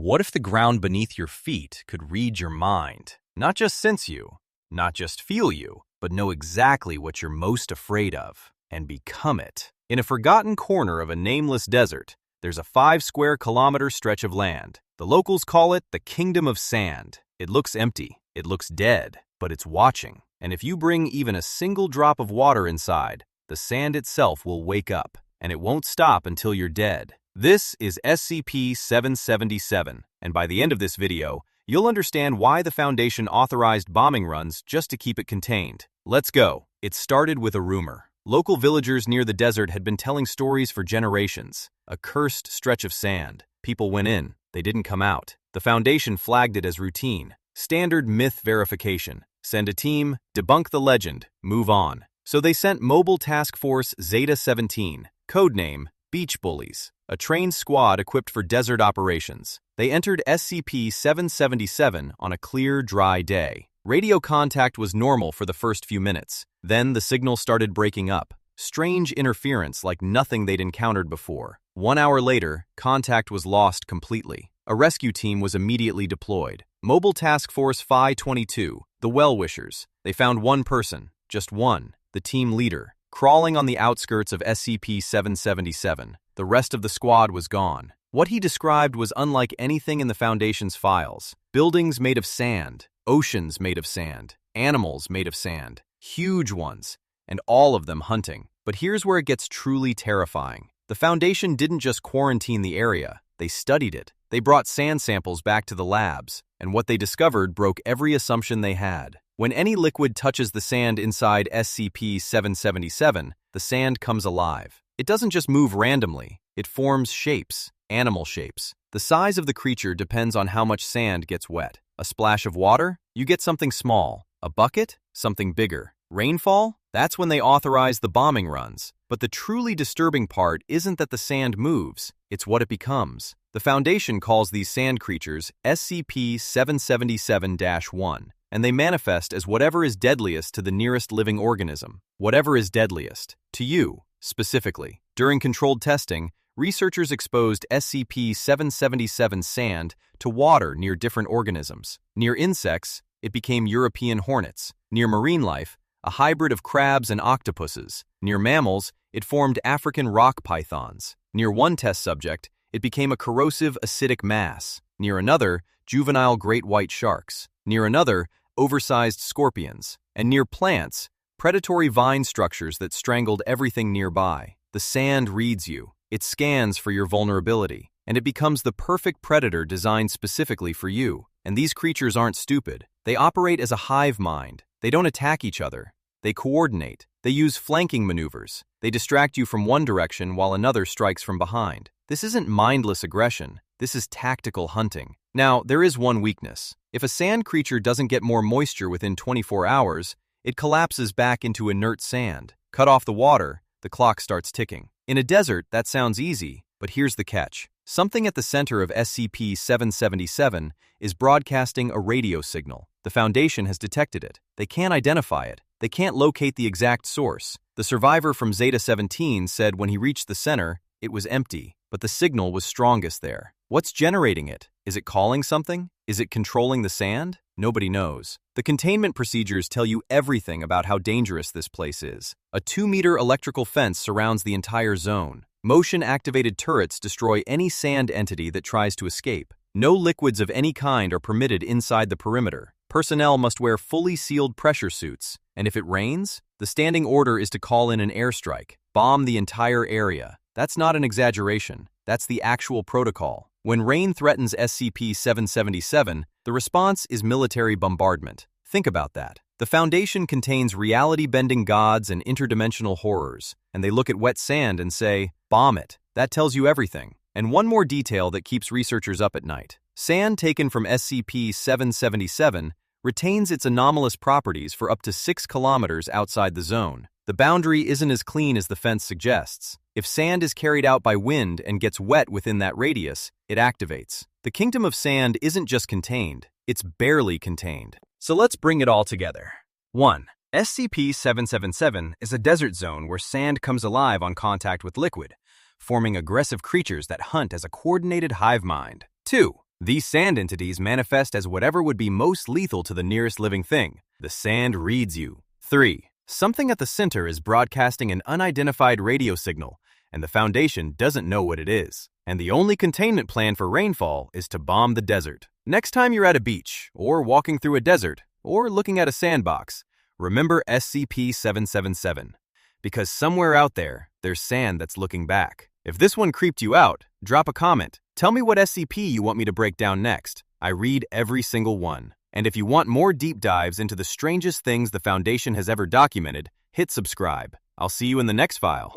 What if the ground beneath your feet could read your mind? Not just sense you, not just feel you, but know exactly what you're most afraid of and become it. In a forgotten corner of a nameless desert, there's a 5 square kilometer stretch of land. The locals call it the Kingdom of Sand. It looks empty, it looks dead, but it's watching. And if you bring even a single drop of water inside, the sand itself will wake up, and it won't stop until you're dead. This is SCP-777, and by the end of this video, you'll understand why the Foundation authorized bombing runs just to keep it contained. Let's go. It started with a rumor. Local villagers near the desert had been telling stories for generations. A cursed stretch of sand. People went in. They didn't come out. The Foundation flagged it as routine. Standard myth verification. Send a team, debunk the legend, move on. So they sent Mobile Task Force Zeta-17, codename Beach Bullies, a trained squad equipped for desert operations. They entered SCP-777 on a clear, dry day. Radio contact was normal for the first few minutes. Then the signal started breaking up. Strange interference like nothing they'd encountered before. 1 hour later, contact was lost completely. A rescue team was immediately deployed. Mobile Task Force Phi-22, the Well-Wishers. They found one person, just one, the team leader, crawling on the outskirts of SCP-777. The rest of the squad was gone. What he described was unlike anything in the Foundation's files. Buildings made of sand, oceans made of sand, animals made of sand, huge ones, and all of them hunting. But here's where it gets truly terrifying. The Foundation didn't just quarantine the area, they studied it. They brought sand samples back to the labs, and what they discovered broke every assumption they had. When any liquid touches the sand inside SCP-777, the sand comes alive. It doesn't just move randomly, it forms shapes, animal shapes. The size of the creature depends on how much sand gets wet. A splash of water? You get something small. A bucket? Something bigger. Rainfall? That's when they authorize the bombing runs. But the truly disturbing part isn't that the sand moves, it's what it becomes. The Foundation calls these sand creatures SCP-777-1, and they manifest as whatever is deadliest to the nearest living organism. Whatever is deadliest. To you, specifically. During controlled testing, researchers exposed SCP-777 sand to water near different organisms. Near insects, it became European hornets. Near marine life, a hybrid of crabs and octopuses. Near mammals, it formed African rock pythons. Near one test subject, it became a corrosive acidic mass. Near another, juvenile great white sharks. Near another, oversized scorpions. And near plants, predatory vine structures that strangled everything nearby. The sand reads you. It scans for your vulnerability, and it becomes the perfect predator designed specifically for you. And these creatures aren't stupid. They operate as a hive mind. They don't attack each other. They coordinate. They use flanking maneuvers. They distract you from one direction while another strikes from behind. This isn't mindless aggression. This is tactical hunting. Now, there is one weakness. If a sand creature doesn't get more moisture within 24 hours, it collapses back into inert sand. Cut off the water, the clock starts ticking. In a desert, that sounds easy, but here's the catch. Something at the center of SCP-777 is broadcasting a radio signal. The Foundation has detected it. They can't identify it. They can't locate the exact source. The survivor from Zeta-17 said when he reached the center, it was empty, but the signal was strongest there. What's generating it? Is it calling something? Is it controlling the sand? Nobody knows. The containment procedures tell you everything about how dangerous this place is. A 2-meter electrical fence surrounds the entire zone. Motion-activated turrets destroy any sand entity that tries to escape. No liquids of any kind are permitted inside the perimeter. Personnel must wear fully sealed pressure suits, and if it rains, the standing order is to call in an airstrike, bomb the entire area. That's not an exaggeration. That's the actual protocol. When rain threatens SCP-777, the response is military bombardment. Think about that. The Foundation contains reality-bending gods and interdimensional horrors, and they look at wet sand and say, bomb it. That tells you everything. And one more detail that keeps researchers up at night. Sand taken from SCP-777 retains its anomalous properties for up to 6 kilometers outside the zone. The boundary isn't as clean as the fence suggests. If sand is carried out by wind and gets wet within that radius, it activates. The Kingdom of Sand isn't just contained, it's barely contained. So let's bring it all together. 1. SCP-777 is a desert zone where sand comes alive on contact with liquid, forming aggressive creatures that hunt as a coordinated hive mind. 2. These sand entities manifest as whatever would be most lethal to the nearest living thing. The sand reads you. 3. Something at the center is broadcasting an unidentified radio signal, and the Foundation doesn't know what it is. And the only containment plan for rainfall is to bomb the desert. Next time you're at a beach, or walking through a desert, or looking at a sandbox, remember SCP-777. Because somewhere out there, there's sand that's looking back. If this one creeped you out, drop a comment. Tell me what SCP you want me to break down next. I read every single one. And if you want more deep dives into the strangest things the Foundation has ever documented, hit subscribe. I'll see you in the next file.